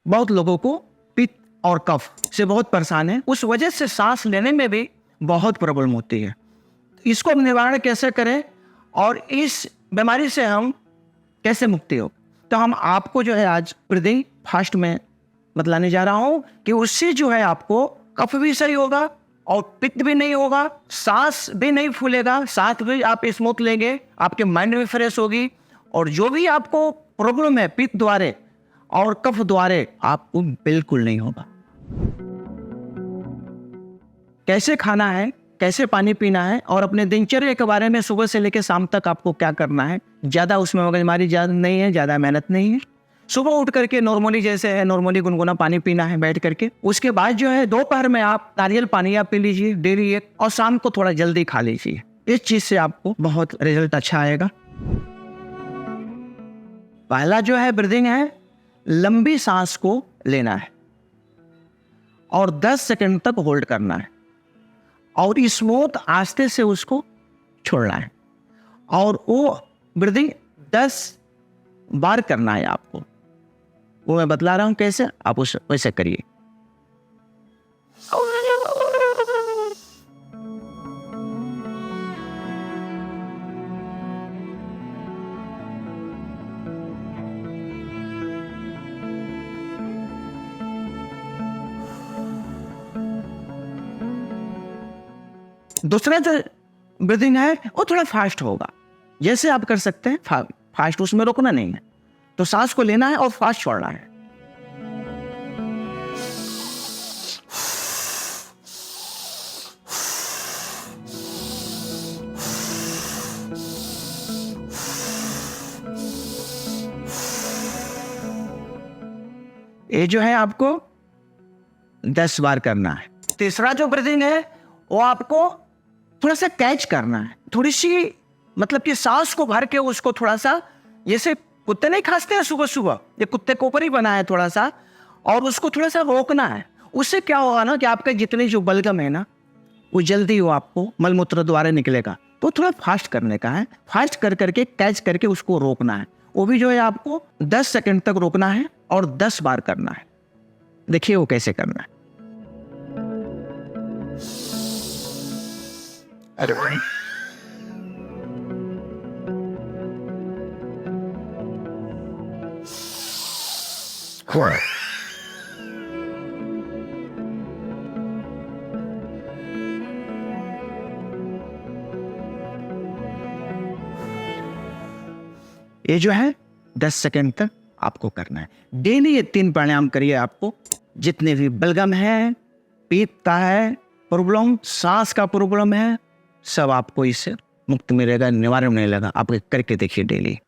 बहुत लोगों को पित्त और कफ से बहुत परेशान है, उस वजह से सांस लेने में भी बहुत प्रॉब्लम होती है। इसको हम निवारण कैसे करें और इस बीमारी से हम कैसे मुक्ति हो, तो हम आपको जो है आज ब्रीदिंग फास्ट में बतलाने जा रहा हूं कि उससे जो है आपको कफ भी सही होगा और पित्त भी नहीं होगा, सांस भी नहीं फूलेगा, साथ भी आप स्मूथ लेंगे, आपके माइंड भी फ्रेश होगी और जो भी आपको प्रॉब्लम है पित्त द्वारे और कफ द्वारे आपको बिल्कुल नहीं होगा। कैसे खाना है, कैसे पानी पीना है और अपने दिनचर्या के बारे में सुबह से लेकर शाम तक आपको क्या करना है। ज़्यादा उसमें मगजमारी ज़्यादा नहीं है, ज़्यादा मेहनत नहीं है। सुबह उठ करके नॉर्मली जैसे है नॉर्मली गुनगुना पानी पीना है बैठ करके। उसके बाद जो है दोपहर में आप नारियल पानी आप पी लीजिए डेली एक, और शाम को थोड़ा जल्दी खा लीजिए। इस चीज़ से आपको बहुत रिजल्ट अच्छा आएगा। पहला जो है ब्रीदिंग है, लंबी सांस को लेना है और 10 सेकंड तक होल्ड करना है और स्मूथ आस्ते से उसको छोड़ना है और वो ब्रीदिंग 10 बार करना है आपको। वो मैं बतला रहा हूं कैसे, आप उस वैसे करिए। दूसरा जो ब्रीदिंग है वो थोड़ा फास्ट होगा, जैसे आप कर सकते हैं फास्ट, उसमें रोकना नहीं है, तो सांस को लेना है और फास्ट छोड़ना है। ये जो है आपको 10 बार करना है। तीसरा जो ब्रीदिंग है वो आपको थोड़ा सा कैच करना है, थोड़ी सी मतलब कि सांस को भर के उसको थोड़ा सा, जैसे कुत्ते नहीं खांसते हैं सुबह सुबह, ये कुत्ते को ऊपर ही बना है थोड़ा सा, और उसको थोड़ा सा रोकना है। उससे क्या होगा ना कि आपका जितने जो बलगम है ना वो जल्दी वो आपको मलमूत्र द्वारा निकलेगा। तो थोड़ा फास्ट करने का है, फास्ट कर करके कैच करके उसको रोकना है। वो भी जो है आपको 10 सेकंड तक रोकना है और 10 बार करना है। देखिए वो कैसे करना है। अरे ये जो है 10 सेकंड तक आपको करना है। डेली ये 3 प्राणायाम करिए। आपको जितने भी बलगम है, पित्त का है प्रॉब्लम, सांस का प्रॉब्लम है, सब आपको इससे मुक्त मिलेगा, निवारण मिलेगा। आप करके देखिए डेली।